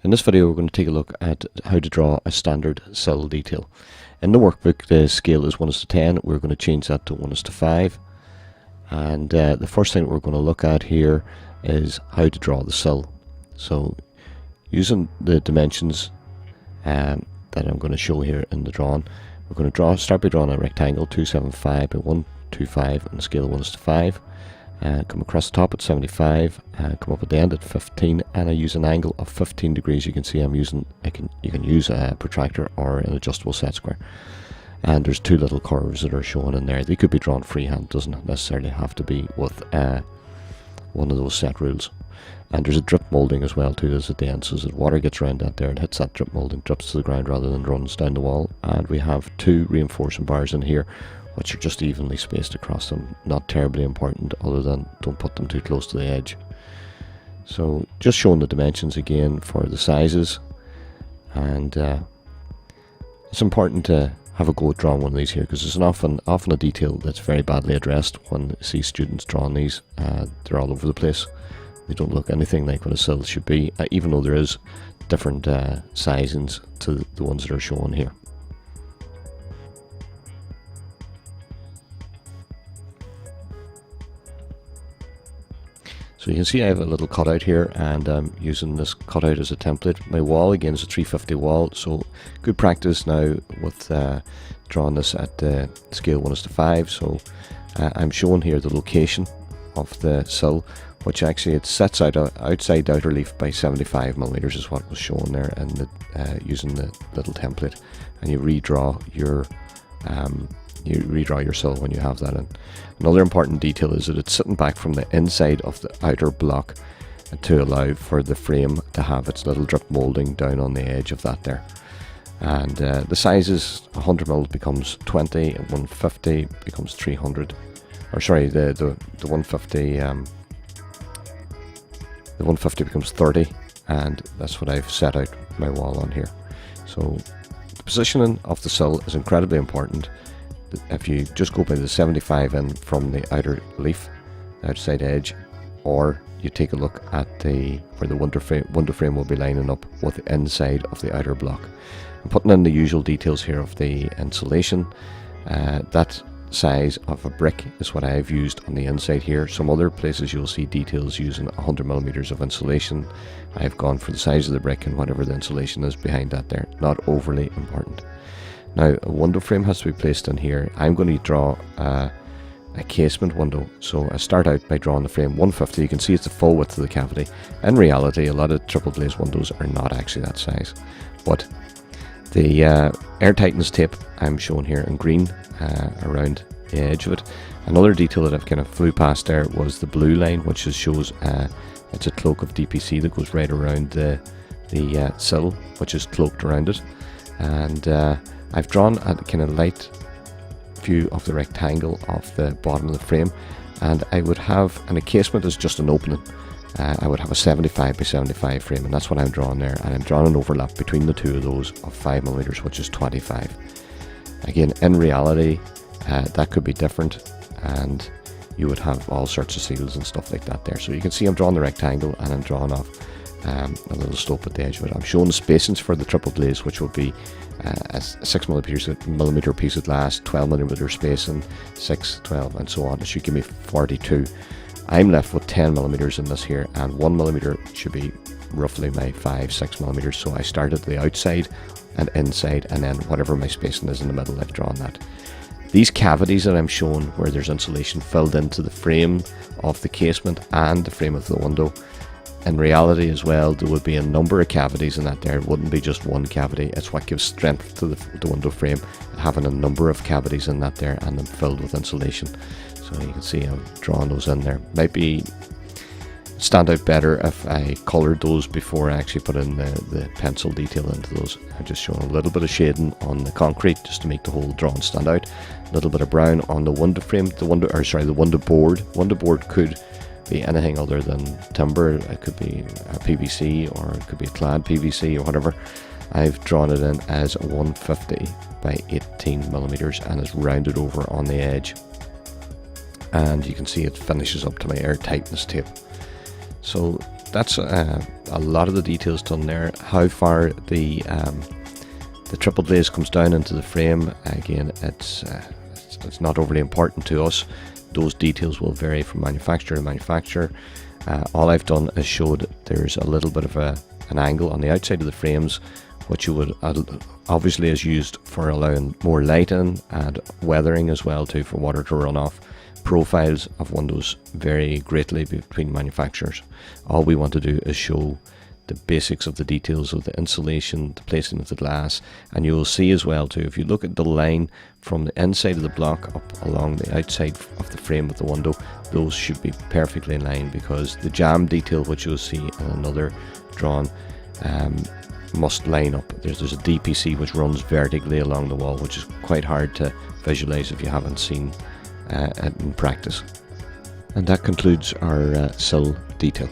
In this video we're going to take a look at how to draw a standard sill detail. In the workbook the scale is 1:10, we're going to change that to 1:5, and the first thing we're going to look at here is how to draw the sill. So using the dimensions that I'm going to show here in the drawing, we're going to start by drawing a rectangle 275 by 125 on the scale of 1:5. Come across the top at 75, come up at the end at 15, and I use an angle of 15 degrees. You can see you can use a protractor or an adjustable set square. And there's two little curves that are shown in there. They could be drawn freehand, doesn't necessarily have to be with one of those set rules. And there's a drip moulding as well too, there's at the end, so as the water gets around that there, it hits that drip moulding, drips to the ground rather than runs down the wall. And we have two reinforcing bars in here, which are just evenly spaced across them, not terribly important other than don't put them too close to the edge. So just showing the dimensions again for the sizes, and it's important to have a go at drawing one of these here, because there's often a detail that's very badly addressed when you see students drawing these. They're all over the place. They don't look anything like what a sill should be, even though there is different sizings to the ones that are shown here. So you can see I have a little cutout here, and I'm using this cutout as a template. My wall again is a 350 wall, so good practice now with drawing this at the scale 1:5. So I'm showing here the location of the sill, which actually it sets out outside the outer leaf by 75 millimeters is what was shown there, and using the little template, and you redraw your sill when you have that in. Another important detail is that it's sitting back from the inside of the outer block to allow for the frame to have its little drip moulding down on the edge of that there. And the sizes, 100mm becomes 20, and 150 becomes 300. Or sorry, the 150 the 150 becomes 30, and that's what I've set out my wall on here. So the positioning of the sill is incredibly important. If you just go by the 75 in from the outer leaf, the outside edge, or you take a look at where the window frame will be lining up with the inside of the outer block. I'm putting in the usual details here of the insulation. That size of a brick is what I've used on the inside here. Some other places you'll see details using 100mm of insulation. I've gone for the size of the brick and whatever the insulation is behind that there. Not overly important. Now a window frame has to be placed in here. I'm going to draw a casement window. So I start out by drawing the frame 150. You can see it's the full width of the cavity. In reality, a lot of triple glazed windows are not actually that size. But the air tightness tape I'm showing here in green around the edge of it. Another detail that I've kind of flew past there was the blue line, which shows it's a cloak of DPC that goes right around the sill, which is cloaked around it. And I've drawn a kind of light view of the rectangle of the bottom of the frame, and I would have, and a casement is just an opening, I would have a 75 by 75 frame, and that's what I'm drawing there, and I'm drawing an overlap between the two of those of 5mm, which is 25. Again, in reality, that could be different, and you would have all sorts of seals and stuff like that there. So you can see I'm drawing the rectangle, and I'm drawing off a little slope at the edge of it. I'm showing the spacings for the triple glaze, which will be a 6mm piece of glass, 12mm spacing, 6, 12, and so on. It should give me 42. I'm left with 10mm in this here, and 1mm should be roughly my 5-6mm. So I start at the outside and inside, and then whatever my spacing is in the middle, I've drawn that. These cavities that I'm showing where there's insulation filled into the frame of the casement and the frame of the window, in reality as well, there would be a number of cavities in that there. It wouldn't be just one cavity. It's what gives strength to the window frame, having a number of cavities in that there and them filled with insulation. So you can see I'm drawing those in there. Might be stand out better if I coloured those before I actually put in the pencil detail into those. I'm just showing a little bit of shading on the concrete just to make the whole drawing stand out. A little bit of brown on the window frame, the window board. Window board could be anything other than timber. It could be a PVC, or it could be a clad PVC or whatever. I've drawn it in as 150 by 18mm, and it's rounded over on the edge. And you can see it finishes up to my air tightness tape. So that's a a lot of the details done there. How far the triple glaze comes down into the frame, again, it's not overly important to us. Those details will vary from manufacturer to manufacturer. All I've done is showed there's a little bit of an angle on the outside of the frames, which you would obviously is used for allowing more light in and weathering as well too, for water to run off. Profiles of windows vary greatly between manufacturers. All we want to do is show the basics of the details of the insulation, the placing of the glass, and you will see as well too, if you look at the line from the inside of the block up along the outside of the frame of the window, those should be perfectly in line, because the jamb detail, which you'll see in another drawing, must line up. There's a DPC which runs vertically along the wall, which is quite hard to visualize if you haven't seen it in practice. And that concludes our sill detail.